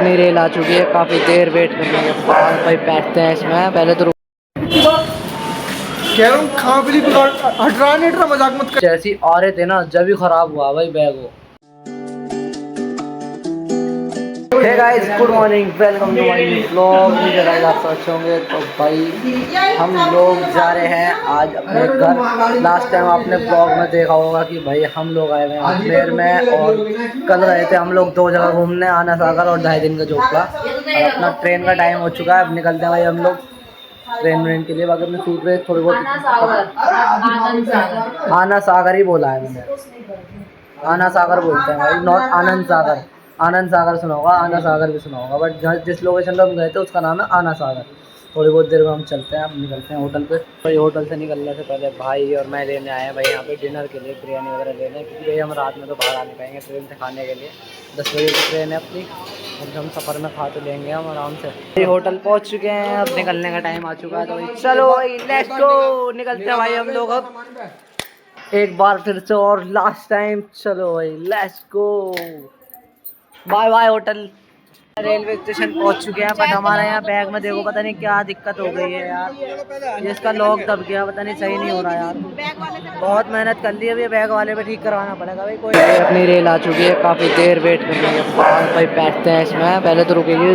अपनी रेल आ चुकी है, काफ़ी देर वेट करने के बाद भाई बैठते हैं इसमें। पहले तो कह रहा हूँ खा भी हट रहा नहीं, मजाक मत कर। जैसी आ रहे थे ना जब ही खराब हुआ भाई बैग वो। Hey guys, good morning, welcome to my blog. मुझे आप सोच होंगे तो भाई हम लोग जा रहे हैं आज अपने घर। लास्ट टाइम आपने ब्लॉग में देखा होगा कि भाई हम लोग आए हुए हैं अजमेर में, और कल गए थे हम लोग 2 जगह घूमने, आना सागर और 2.5 दिन का जोकला। और अपना ट्रेन का टाइम हो चुका है, अब निकलते हैं भाई हम लोग ट्रेन के लिए। अगर मैं सूट रहे थोड़ी बहुत आना सागर ही बोला है मैंने, आना सागर बोलते हैं भाई, नॉट आनंद सागर। आनंद सागर सुना होगा, आना सागर भी सुना होगा, बट जिस लोकेशन पे हम गए थे उसका नाम है आना सागर। थोड़ी बहुत देर में हम चलते हैं, हम निकलते हैं होटल पे। भाई होटल से निकलने से पहले भाई और मैं लेने आए हैं भाई यहाँ पे डिनर के लिए बिरयानी वगैरह लेने, क्योंकि भाई हम रात में तो बाहर आ नहीं पाएंगे ट्रेन से खाने के लिए। 10 बजे की ट्रेन है अपनी, और हम सफ़र में खा तो लेंगे हम आराम से। भाई होटल पहुँच चुके हैं, अब निकलने का टाइम आ चुका है, तो भाई चलो भाई लेट्स गो, निकलते हैं भाई हम लोग अब एक बार फिर से और लास्ट टाइम। चलो भाई let's go, bye bye hotel. Railway station पहुंच चुके हैं, बट हमारे यहाँ बैग में देखो पता नहीं क्या दिक्कत हो गई है यार, ये इसका लॉक दब गया, पता नहीं सही नहीं हो रहा यार। बहुत मेहनत कर ली, अभी बैग वाले पे ठीक करवाना पड़ेगा भाई। कोई अपनी रेल आ चुकी है, काफ़ी देर वेट करने के बाद भाई बैठते हैं इसमें। पहले तो रुकेगी,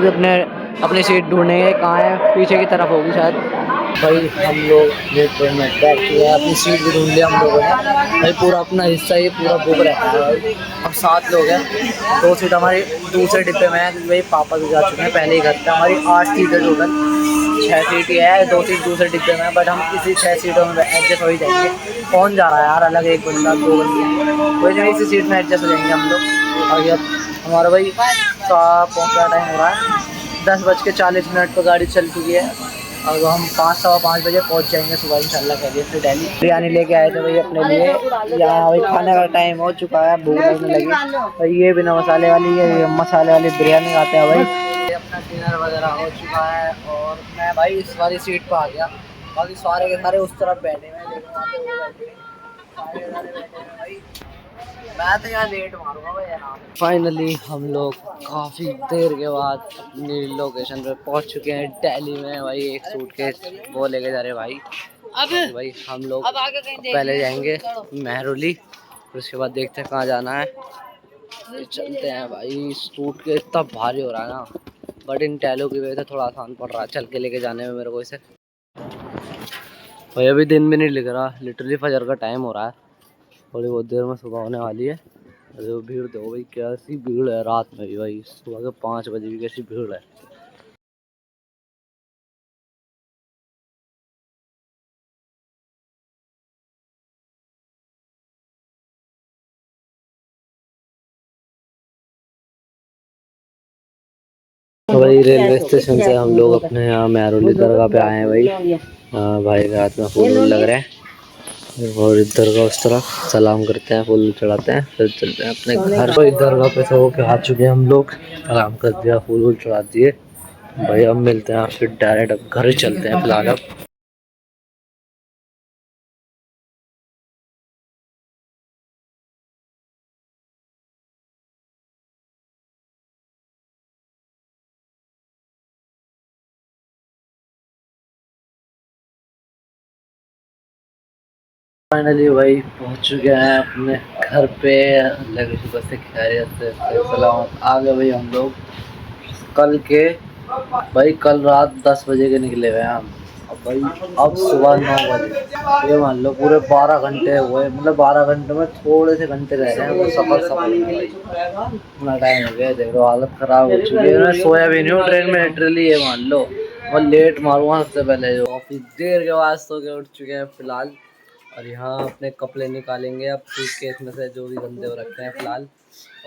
अपनी सीट ढूंढेंगे कहाँ है, पीछे की तरफ होगी शायद। भाई हम लोग ये ट्रेन में बैठ चुके हैं, अपनी सीट भी ढूंढ लिया हम लोगों ने भाई। पूरा अपना हिस्सा ये पूरा बुक रहता है भाई। अब 7 लोग हैं, 2 सीट हमारी दूसरे डिब्बे में है, क्योंकि भाई पापा भी जा चुके हैं पहले ही घर पे। हमारी 8 सीट है टोटल, 6 सीट ही है, 2 सीट दूसरे डिब्बे में है, बट हम इसी 6 सीटों में एडजस्ट हो ही जाएंगे। कौन जा रहा है यार अलग, एक बंदा 2 बंदे, वही जो इसी सीट में एडजस्ट हो जाएंगे हम लोग। और अब हमारा भाई पहुँचने का टाइम हो रहा है, 10:40 पर गाड़ी चल चुकी है, और हम 5-5:15 बजे पहुंच जाएंगे सुबह इंशाल्लाह खैरियत से दिल्ली। बिरयानी लेके आए थे भाई अपने लिए, यहाँ भाई खाने का टाइम हो चुका है, भूख लगने लगी भाई। ये बिना मसाले वाली, ये मसाले वाली बिरयानी खाते हैं भाई। ये अपना डिनर वगैरह हो चुका है, और मैं भाई इस वाली सीट पर आ गया, बाकी सारे के सारे उस तरफ बैठे हुए हैं, मैं तो यहाँ लेट मारूंगा भाई आराम। फाइनली हम लोग काफ़ी देर के बाद अपनी लोकेशन पे पहुँच चुके हैं दिल्ली में भाई। एक सूटकेस वो लेके जा रहे भाई। अब भाई हम लोग पहले जाएंगे मेहरौली, फिर उसके बाद देखते हैं कहाँ जाना है। चलते हैं भाई, सूटकेस इतना भारी हो रहा है ना, बट इन टैलों की वजह से थोड़ा आसान पड़ रहा है चल के लेके जाने में मेरे को इसे। भाई अभी दिन भी नहीं लिख रहा, लिटरली फजर का टाइम हो रहा है, थोड़ी बहुत देर में सुबह होने वाली है। अरे भीड़ देखो भाई, कैसी भीड़ है रात में भी भाई, सुबह के 5 बजे भी कैसी भीड़ है। तो भाई रेलवे स्टेशन से हम लोग अपने यहाँ मेहरौली दरगाह पे आए हैं भाई। हाँ भाई के हाथ में फूल लग रहे हैं, और इधर का उस तरफ सलाम करते हैं, फूल चढ़ाते हैं, फिर चलते हैं अपने घर। तो इधर का पे सो के आ चुके हैं हम लोग, सलाम कर दिया, फूल चढ़ा दिए भाई। अब मिलते हैं, फिर डायरेक्ट अब घर चलते हैं फिलहाल अब। फाइनली भाई पहुंच चुके हैं अपने घर पे, लगे सुबह से खैरियत से सलामत आ गए भाई हम लोग। कल के भाई कल रात 10 बजे के निकले हुए हैं हम, अब भाई अब सुबह 9 बजे, ये मान लो पूरे 12 घंटे हुए, मतलब 12 घंटे में थोड़े से घंटे रह रहे हैं वो सफर में भाई। इतना टाइम हो गया, देख लो हालत ख़राब हो चुकी है, मैं सोया भी नहीं हूँ ट्रेन में लिटरली, ये मान लो। और लेट मारूंगा सबसे पहले, जो काफ़ी देर के बाद सो के उठ चुके हैं फिलहाल। और यहाँ अपने कपड़े निकालेंगे अब सूटकेस में से, जो भी गंदे हो रखे हैं फिलहाल।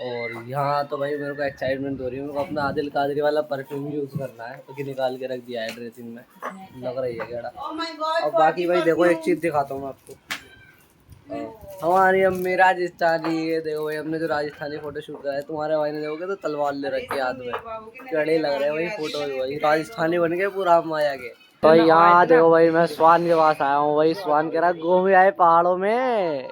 और यहाँ तो भाई मेरे को एक्साइटमेंट हो रही है, मेरे को अपना आदिल कादरी वाला परफ्यूम यूज़ करना है, क्योंकि निकाल के रख दिया है ड्रेसिंग में, लग रही है केड़ा। और बाकी भाई देखो एक चीज़ दिखाता हूँ मैं आपको, हमारी अम्मी राजस्थानी, ये देखो भाई हमने जो राजस्थानी फोटो शूट करा है, तुम्हारे भाई ने देखोगे तो तलवार ले रखी है हाथ में, कड़े लग रहे हैं भाई फोटो, भाई राजस्थानी बन गए पूरा हम आया के। तो यहाँ देखो भाई मैं स्वान के पास आया हूँ, वही स्वान कह रहा घूमे आए पहाड़ों में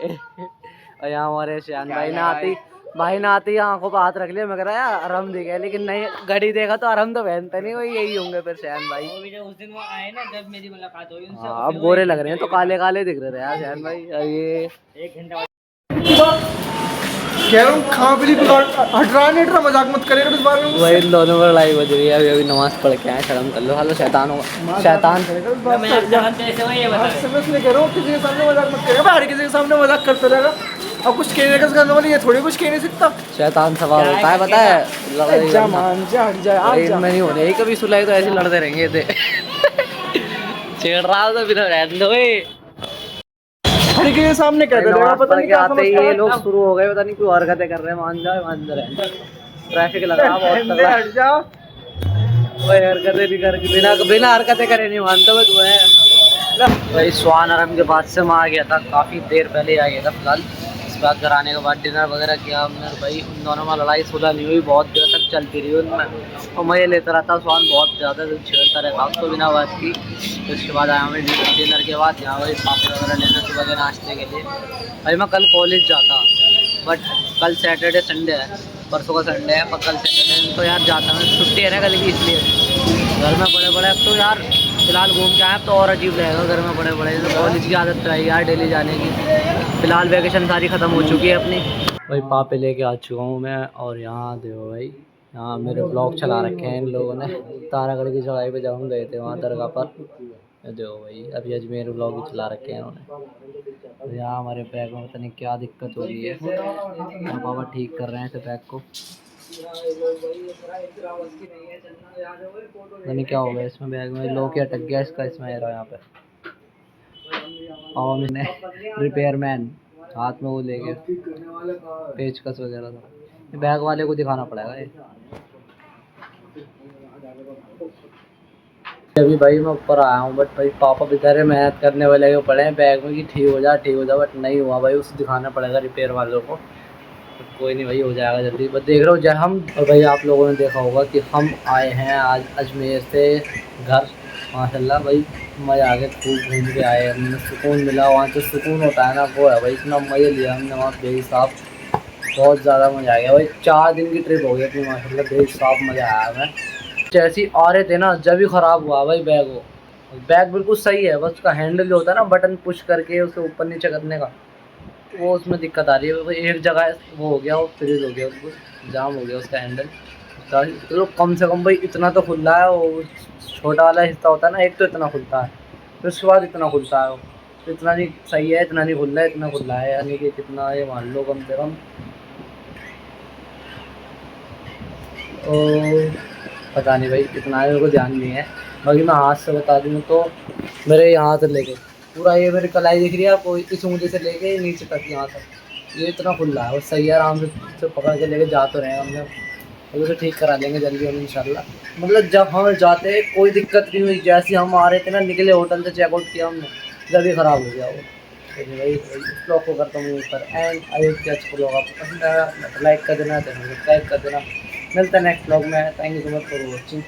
और यहाँ हमारे श्यान भाई ने आते भाई ने आते ही आंखों पर हाथ रख लिया, मैं कह रहा यार अरहम दिखे, लेकिन नहीं, घड़ी देखा तो अरहम तो पहनते नहीं, वही यही होंगे फिर शहन भाई। उस दिन वो आए ना जब मेरी मुलाकात हुई उनसे, हाँ अब गोरे लग रहे हैं तो काले काले दिख रहे थे यार शहन भाई। ये 1 घंटा कह रहा हूँ खाओ पीली हटरा नहीं हटरा, मजाक मत करेगा इस बारे में। वही इन दोनों पर लड़ाई बज रही है। अभी अभी नमाज पढ़ के आए, शर्म कर लो। हेलो शैतान होगा, शैतान। कैसे हुआ ये बता। मैं कह रहा हूँ किसी के सामने मजाक मत करेगा, बाहर किसी के सामने मजाक करते रहेगा। अब कुछ कहने का करने वाले, ये थोड़ी कुछ कह नहीं सकता। शैतान सवाल होता है, पता है। जा मान जा हट जा आ जा। इनमें नहीं होने यही कभी सुलाई, तो ऐसे लड़ते रहेंगे थे। छेड़ रहा हो तो फिर रहने दो। हर किसी के सामने कह देगा, नमाज पता पढ़ नहीं के क्या आते ही ये समझता लोग है। शुरू हो गए, पता नहीं क्यों हरकतें कर रहे हैं। मान जाओ मान रहे, ट्रैफिक लग रहा बहुत बहन दे, तगड़ा। हट जा। कोई हरकतें नहीं कर, बिना बिना हरकतें करे नहीं मानता मैं तुम्हें। भाई स्वान आराम के बाद से मैं आ गया था, काफ़ी देर पहले आ गया था फिलहाल। इस बात घर आने के बाद डिनर वगैरह किया हमने। भाई उन दोनों में लड़ाई सुलह नहीं हुई, बहुत देर तक चलती रही उनमें, और मज़े लेता रहता। स्वान बहुत ज़्यादा छेड़ता रहता उसको बिना बात की। तो उसके बाद आया मैं डिनर के बाद यहाँ वही पापड़ वगैरह लेना सुबह के नाश्ते के लिए। भाई मैं कल कॉलेज जाता, बट कल सैटरडे संडे है, परसों का संडे है, पर कल सैटरडे तो यार जाता मैं, छुट्टी है ना कल की, इसलिए। घर में बड़े बड़े अब तो यार फिलहाल घूम के आए, अब तो और अजीब लगेगा घर में बड़े बड़े। तो कॉलेज की आदत तो है यार डेली जाने की। फिलहाल वैकेशन सारी ख़त्म हो चुकी है अपनी। भाई पापे लेके आ चुका हूँ मैं, और यहाँ देखो भाई, यहाँ मेरे ब्लॉग चला रखे हैं इन लोगों ने। तारागढ़ की चढ़ाई पे जब हम गए थे वहाँ दरगाह पर, देखो भाई अभी अजमेर ब्लॉग भी चला रखे हैं उन्होंने। तो यहाँ हमारे बैग में पता नहीं क्या दिक्कत हो रही है, पापा ठीक कर रहे हैं इसे बैग को। पता नहीं क्या हो गया इसमें, बैग में लॉक अटक गया इसका, इसमें यहाँ पे। और मैंने रिपेयर मैन हाथ में वो ले गए पेचकस वगैरह था। बैग वाले को दिखाना पड़ेगा ये। अभी भाई मैं ऊपर आया हूँ, बट भाई पापा बेचारे मेहनत करने वाले को पड़े हैं बैग में कि ठीक हो जा, बट नहीं हुआ भाई। उसे दिखाना पड़ेगा रिपेयर वालों को। तो कोई नहीं भाई, हो जाएगा जल्दी। बस देख रहा हूँ जब हम, और भाई आप लोगों ने देखा होगा कि हम आए हैं आज अजमेर से घर। माशाल्लाह भाई मज़ा आ गया, खूब घूम के आए हमने, सुकून मिला। वहाँ जो सुकून होता है ना वो है भाई, इतना मज़े लिया हमने वहाँ बेहिसाब, बहुत ज़्यादा मज़ा आ गया भाई। 4 दिन की ट्रिप हो गई अपनी माशाल्लाह, बेहिसाब मज़ा आया हमें। जैसे ही आ रहे थे ना जब ही ख़राब हुआ भाई बैग। वो बैग बिल्कुल सही है, बस उसका हैंडल जो होता है ना बटन पुश करके उसे ऊपर नीचे करने का, वो उसमें दिक्कत आ रही है भाई। एक जगह वो हो गया, वो फ्रीज हो गया, उसको जाम हो गया उसका हैंडल। चलो कम से कम भाई इतना तो खुला है, वो छोटा वाला हिस्सा होता है ना एक, तो इतना खुलता है, फिर उसके बाद इतना खुलता है वो। तो इतना नहीं सही है, इतना नहीं खुल रहा है, इतना खुला है, यानी कि कितना ये मान लो कम से कम। और पता नहीं भाई कितना है, मेरे को ध्यान नहीं है। बाकी मैं हाथ से बता दूँ तो मेरे यहाँ से लेके पूरा ये मेरी कलाई दिख रही है आपको, इस ऊँचे से लेके नीचे तक यहाँ तक ये इतना खुल रहा है। और सही है, आराम से पकड़ के लेके जा तो रहे हैं हम लोग, तो उसे ठीक करा लेंगे जल्दी हम इंशाल्लाह। मतलब जब हम जाते हैं कोई दिक्कत नहीं हुई, जैसे हम आ रहे थे ना, निकले होटल से चेकआउट किया हमने, जब ही ख़राब हो गया वो। तो भाई इस ब्लॉग को करता हूँ ऊपर एंड। आई होप कि अच्छा ब्लॉग आपको पसंद आया, लाइक कर देना, चैनल सब्सक्राइब कर देना। मिलता है नेक्स्ट ब्लॉग में। Thank you so much for watching.